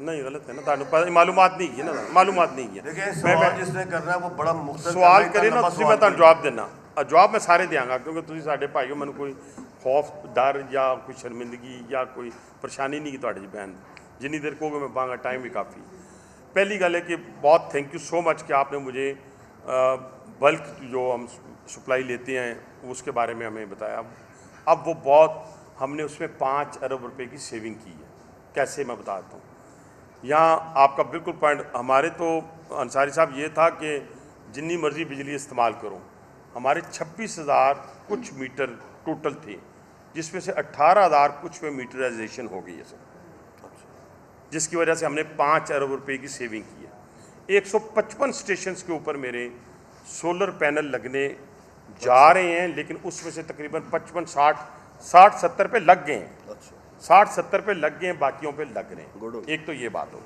नहीं गलत है ना, तुहानू मालूमात नहीं है ना, मालूमात नहीं है। देखिए सवाल जिसने करना है वो बड़ा मुख्तलिफ सवाल करे ना तुसीं, मैं तुहानू जवाब देना, जवाब मैं सारे देंगा, क्योंकि तुसीं साडे भाई हो, मैनू कोई खौफ डर या कोई शर्मिंदगी या कोई परेशानी नहीं की तुहाडे बहन, जिन्नी देर कहोगे मैं बांगा, टाइम भी काफ़ी। पहली गल है कि बहुत थैंक यू सो मच कि आपने मुझे बल्क जो हम सप्लाई लेते हैं उसके बारे में हमें बताया। अब वो बहुत हमने उसमें 5 अरब रुपए की सेविंग की है। कैसे, मैं बताता हूँ। यहाँ आपका बिल्कुल पॉइंट, हमारे तो अंसारी साहब ये था कि जितनी मर्ज़ी बिजली इस्तेमाल करो, हमारे 26,000 कुछ मीटर टोटल थे, जिसमें से 18,000 कुछ में मीटराइजेशन हो गई है सर, जिसकी वजह से हमने 5 अरब रुपए की सेविंग की है। 155 स्टेशन के ऊपर मेरे सोलर पैनल लगने जा रहे हैं, लेकिन उसमें से तकरीबन 55-60-70 पे लग गए हैं। 60-70 पे लग गए हैं, बाकियों पे लग रहे हैं। एक तो ये बात हो।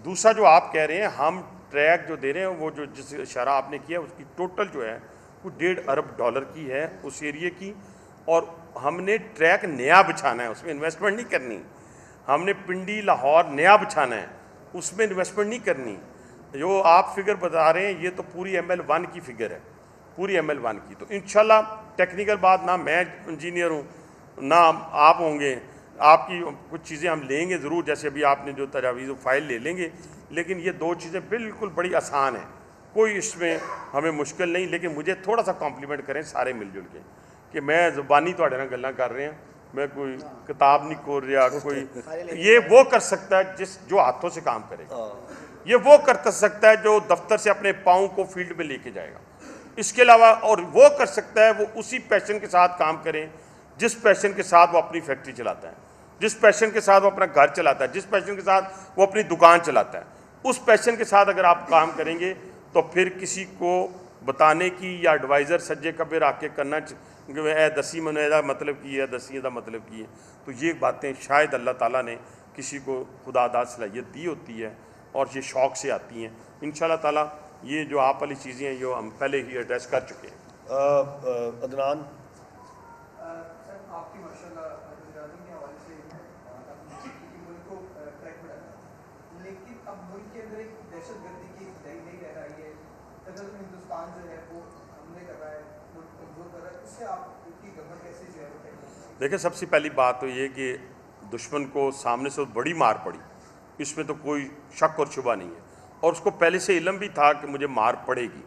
दूसरा जो आप कह रहे हैं, हम ट्रैक जो दे रहे हैं, वो जो जिस इशारा आपने किया उसकी टोटल जो है वो $1.5 अरब की है उस एरिए की, और हमने ट्रैक नया बिछाना है, उसमें इन्वेस्टमेंट नहीं करनी। हमने पिंडी लाहौर नया बिछाना है, उसमें इन्वेस्टमेंट नहीं करनी। जो आप फिगर बता रहे हैं ये तो पूरी ML1 की फिगर है, पूरी ML1 की। तो इंशाल्लाह टेक्निकल बात, ना मैं इंजीनियर हूँ ना आप होंगे, आपकी कुछ चीज़ें हम लेंगे ज़रूर, जैसे अभी आपने जो तजावीज़ फाइल ले लेंगे, लेकिन ये 2 चीज़ें बिल्कुल बड़ी आसान हैं, कोई इसमें हमें मुश्किल नहीं। लेकिन मुझे थोड़ा सा कॉम्प्लीमेंट करें सारे मिलजुल के कि मैं ज़ुबानी तुहाडे नाल गल्लां कर रहे हैं, मैं कोई किताब नहीं खोल रहा, कोई ये वो कर सकता है जो हाथों से काम करेगा, ये वो कर सकता है जो दफ्तर से अपने पाँव को फील्ड में लेके जाएगा। इसके अलावा और वो कर सकता है वो उसी पैशन के साथ काम करें जिस पैशन के साथ वो अपनी फैक्ट्री चलाता है, जिस पैशन के साथ वो अपना घर चलाता है, जिस पैशन के साथ वो अपनी दुकान चलाता है। उस पैशन के साथ अगर आप काम करेंगे तो फिर किसी को बताने की या एडवाइज़र सज्जे कब्बे आके करना ए दसी मैंने मतलब की है, दसी का मतलब की है, तो ये बातें शायद अल्लाह ताला ने किसी को खुदादाद सलाहियत दी होती है और ये शौक़ से आती हैं। इंशाल्लाह ताला ये जो आप वाली चीज़ें हैं जो हम पहले ही एड्रेस कर चुके हैं। अदनान देखिए, सबसे पहली बात तो ये कि दुश्मन को सामने से बड़ी मार पड़ी, इसमें तो कोई शक और शुबा नहीं है, और उसको पहले से इल्म भी था कि मुझे मार पड़ेगी।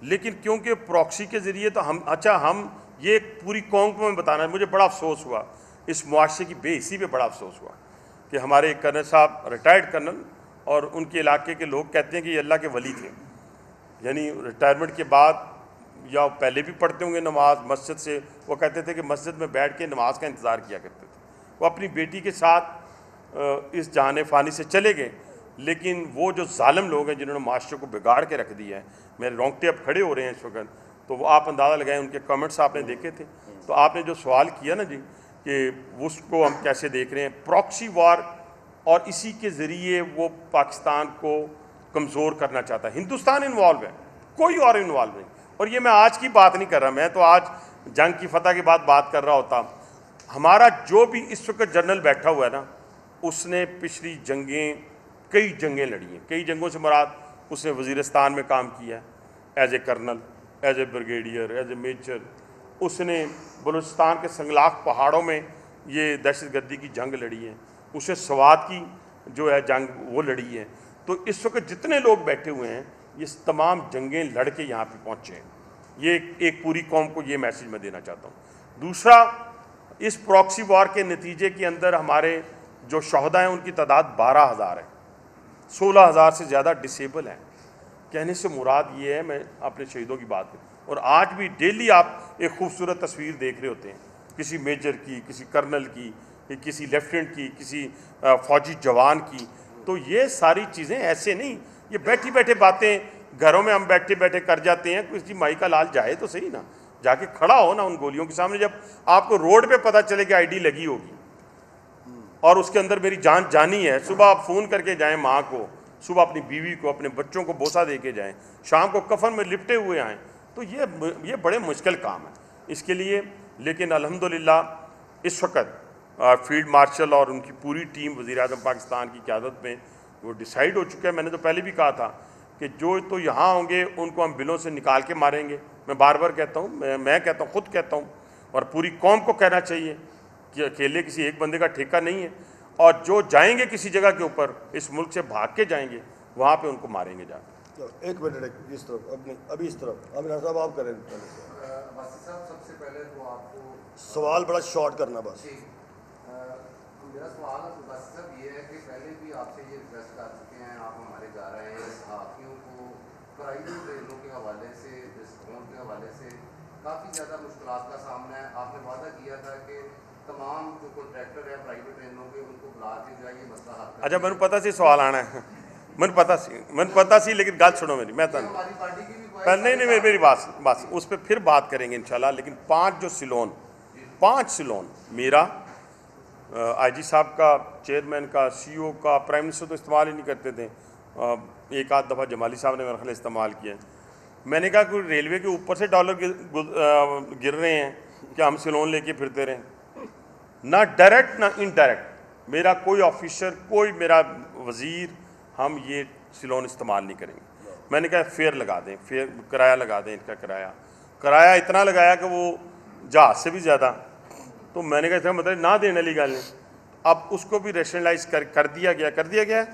लेकिन क्योंकि प्रॉक्सी के ज़रिए तो हम ये पूरी कौम को मैं बताना, मुझे बड़ा अफसोस हुआ, इस मुआशरे की बेइज्जती पे बड़ा अफसोस हुआ कि हमारे कर्नल साहब रिटायर्ड कर्नल, और उनके इलाके के लोग कहते हैं कि ये अल्लाह के वली थे, यानी रिटायरमेंट के बाद या पहले भी पढ़ते होंगे नमाज मस्जिद से, वो कहते थे कि मस्जिद में बैठ के नमाज का इंतज़ार किया करते थे। वो अपनी बेटी के साथ इस जहान फ़ानी से चले गए, लेकिन वो जो जालिम लोग हैं जिन्होंने माशरे को बिगाड़ के रख दिया है, मेरे रोंगटे अब खड़े हो रहे हैं इस वक्त, तो वो आप अंदाज़ा लगाएं, उनके कमेंट्स आपने देखे थे। तो आपने जो सवाल किया ना जी कि उसको हम कैसे देख रहे हैं, प्रॉक्सी वार, और इसी के ज़रिए वो पाकिस्तान को कमज़ोर करना चाहता है। हिंदुस्तान इन्वॉल्व है, कोई और इन्वॉल्व नहीं। और ये मैं आज की बात नहीं कर रहा, मैं तो आज जंग की फतह के बाद बात कर रहा होता। हमारा जो भी इस वक्त जनरल बैठा हुआ है ना, उसने पिछली जंगें, कई जंगें लड़ी हैं। कई जंगों से मुराद उसने वज़ीरिस्तान में काम किया as a colonel, as a brigadier, as a major. उसने बलूचिस्तान के संगलाख पहाड़ों में ये दहशतगर्दी की जंग लड़ी है, उसने स्वात की जो है जंग वो लड़ी है। तो इस वक्त जितने लोग बैठे हुए हैं ये तमाम जंगें लड़ के यहाँ पे पहुँचे हैं। ये एक पूरी कौम को ये मैसेज मैं देना चाहता हूँ। दूसरा, इस प्रॉक्सी वॉर के नतीजे के अंदर हमारे जो शहदा हैं उनकी तादाद 12,000 है, 16,000 से ज़्यादा डिसेबल हैं। कहने से मुराद ये है, मैं अपने शहीदों की बात करूँ, और आज भी डेली आप एक खूबसूरत तस्वीर देख रहे होते हैं, किसी मेजर की, किसी कर्नल की, किसी लेफ्टिनेंट की, किसी फ़ौजी जवान की। तो ये सारी चीज़ें ऐसे नहीं, ये बैठी बैठे बातें घरों में हम बैठे बैठे कर जाते हैं। किसी माई का लाल जाए तो सही ना, जाके खड़ा हो ना उन गोलियों के सामने। जब आपको रोड पे पता चले कि आईडी लगी होगी और उसके अंदर मेरी जान जानी है, सुबह आप फ़ोन करके जाएं माँ को, सुबह अपनी बीवी को, अपने बच्चों को बोसा दे के जाएँ, शाम को कफन में लिपटे हुए आएँ, तो ये बड़े मुश्किल काम है इसके लिए। लेकिन अल्हम्दुलिल्लाह इस वक्त फील्ड मार्शल और उनकी पूरी टीम वज़ीर-ए-आज़म पाकिस्तान की क़यादत में वो डिसाइड हो चुका है। मैंने तो पहले भी कहा था कि जो तो यहाँ होंगे उनको हम बिलों से निकाल के मारेंगे। मैं बार बार कहता हूँ, मैं कहता हूँ, खुद कहता हूँ, और पूरी कौम को कहना चाहिए कि अकेले किसी एक बंदे का ठेका नहीं है, और जो जाएंगे किसी जगह के ऊपर, इस मुल्क से भाग के जाएंगे, वहाँ पे उनको मारेंगे जाकर। एक मिनट, इस तरफ, अब नहीं, अभी इस तरफ। अमीर साहब आप करें पहले से। वासी साहब, सबसे पहले तो आपको सवाल बड़ा शॉर्ट करना बस। जी, मेरा सवाल वासी साहब ये है कि पहले भी आपसे ये रिक्वेस्ट कर चुके हैं, आप हमारे जा रहे हैं सहाफ़ियों को प्राइवेट ट्रेनों के हवाले से, डिस्काउंट के हवाले से काफ़ी ज़्यादा मुश्किलात का सामना है। आपने वादा किया था कि तमाम जो कॉन्ट्रैक्टर है प्राइवेट ट्रेनों के, उनको बुला के जो है ये मसला हल अच्छा, मैंने पता सी सवाल आना है, मैंने पता सी, लेकिन गल सुनो मेरी, मैं हमारी पार्टी की भी नहीं, मेरी बात उस पर फिर बात करेंगे इंशाल्लाह। लेकिन 5 सिलोन मेरा, आईजी साहब का, चेयरमैन का, सीईओ का, प्राइम मिनिस्टर तो इस्तेमाल ही नहीं करते थे, एक आध दफ़ा जमाली साहब ने मेरा ख्याल इस्तेमाल किया। मैंने कहा कि रेलवे के ऊपर से डॉलर गिर रहे हैं कि हम सिलोन लेके फिरते रहें, ना डायरेक्ट ना इनडायरेक्ट। मेरा कोई ऑफिसर, कोई मेरा वज़ीर, हम ये सिलोन इस्तेमाल नहीं करेंगे। मैंने कहा फेयर लगा दें, फेयर किराया लगा दें, इनका किराया इतना लगाया कि वो जहाज़ से भी ज़्यादा। तो मैंने कहा मतलब ना देने वाली गल नहीं। अब उसको भी रेशनलाइज कर दिया गया।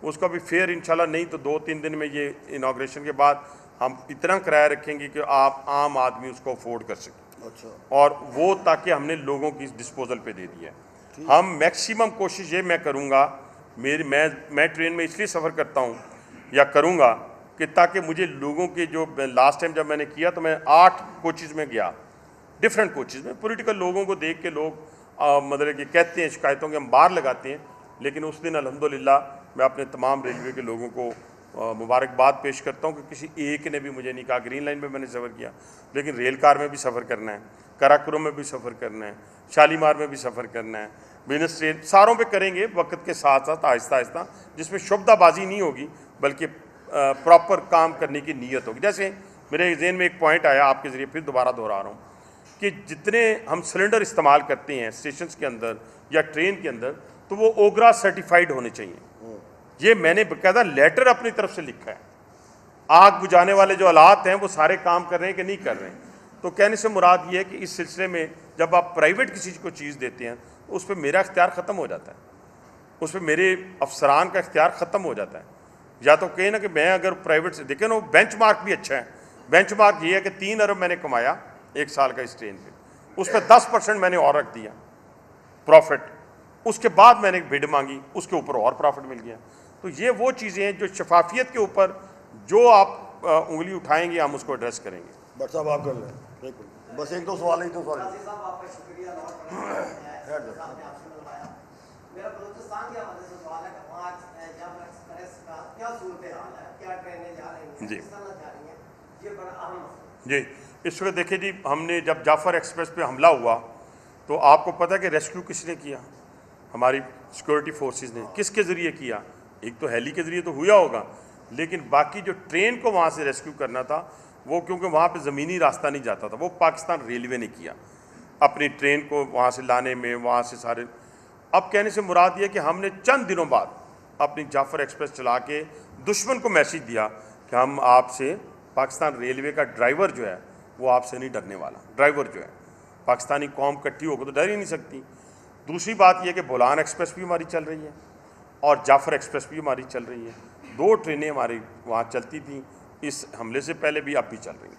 उसका भी फेयर इंशाल्लाह, नहीं तो 2-3 दिन में, ये इनाग्रेशन के बाद हम इतना किराया रखेंगे कि आप आम आदमी उसको अफोर्ड कर सकें। अच्छा। और वो ताकि हमने लोगों की डिस्पोजल पे दे दिया है। हम मैक्सिमम कोशिश ये मैं करूँगा, मैं ट्रेन में इसलिए सफ़र करता हूँ या करूँगा कि ताकि मुझे लोगों के, जो लास्ट टाइम जब मैंने किया तो मैं 8 कोचेज़ में गया, डिफरेंट कोचेज़ में। पॉलिटिकल लोगों को देख के लोग मतलब कि कहते हैं, शिकायतों के हम बाहर लगाते हैं, लेकिन उस दिन अल्हम्दुलिल्लाह मैं अपने तमाम रेलवे के लोगों को मुबारकबाद पेश करता हूँ कि किसी एक ने भी मुझे नहीं कहा। ग्रीन लाइन में मैंने सफ़र किया, लेकिन रेल कार में भी सफ़र करना है, कराकुरम में भी सफ़र करना है, शालीमार में भी सफ़र करना है, बिजनेस ट्रेन, सारों पे करेंगे वक्त के साथ साथ, आहिस्ता, जिसमें शुबदाबाजी नहीं होगी, बल्कि प्रॉपर काम करने की नीयत होगी। जैसे मेरे जहन में एक पॉइंट आया, आपके ज़रिए फिर दोबारा दोहरा रहा हूँ, कि जितने हम सिलेंडर इस्तेमाल करते हैं स्टेशन के अंदर या ट्रेन के अंदर, तो वो ओगरा सर्टिफाइड होने चाहिए। ये मैंने बाकायदा लेटर अपनी तरफ से लिखा है। आग बुझाने वाले जो आलात हैं वो सारे काम कर रहे हैं कि नहीं कर रहे हैं। तो कहने से मुराद ये है कि इस सिलसिले में जब आप प्राइवेट किसी को चीज़ देते हैं तो उस पर मेरा इख्तियार ख़त्म हो जाता है, उस पर मेरे अफसरान का इख्तियार ख़त्म हो जाता है। या तो कहें ना कि मैं अगर प्राइवेट से देखें ना, बेंच मार्क भी अच्छा है। बेंच मार्क ये है कि 3 अरब मैंने कमाया 1 साल का इस ट्रेन पर, उस पर 10% मैंने और रख दिया प्रॉफिट, उसके बाद मैंने बिड मांगी, उसके ऊपर और प्रॉफिट मिल गया। तो ये वो चीज़ें हैं जो शफाफियत के ऊपर जो आप उंगली उठाएंगे, हम उसको एड्रेस करेंगे। भट्ट साहब आप कर लें, बिल्कुल, बस एक दो सवाल। मेरा बलूचिस्तान के हवाले से सवाल है कि वहाँ जब एक्सप्रेस का क्या सूरत हाल है, क्या ट्रेनें जा रही हैं, किस तरह जा रही हैं, ये बड़ा अहम मसला है। जी, इस वक्त देखिए जी, हमने जब जाफ़र एक्सप्रेस पे हमला हुआ तो आपको पता है कि रेस्क्यू किसने किया? हमारी सिक्योरिटी फोर्सेस ने। किसके ज़रिए किया? एक तो हेली के ज़रिए तो हुआ होगा, लेकिन बाकी जो ट्रेन को वहाँ से रेस्क्यू करना था वो, क्योंकि वहाँ पे ज़मीनी रास्ता नहीं जाता था, वो पाकिस्तान रेलवे ने किया अपनी ट्रेन को वहाँ से लाने में, वहाँ से सारे। अब कहने से मुराद ये कि हमने चंद दिनों बाद अपनी जाफ़र एक्सप्रेस चला के दुश्मन को मैसेज दिया कि हम आपसे, पाकिस्तान रेलवे का ड्राइवर जो है वो आपसे नहीं डरने वाला। ड्राइवर जो है, पाकिस्तानी कौम इकट्ठी होकर तो डर ही नहीं सकती। दूसरी बात यह कि बोलान एक्सप्रेस भी हमारी चल रही है और जाफ़र एक्सप्रेस भी हमारी चल रही है। 2 ट्रेनें हमारी वहाँ चलती थी इस हमले से पहले भी, अब भी चल रही हैं।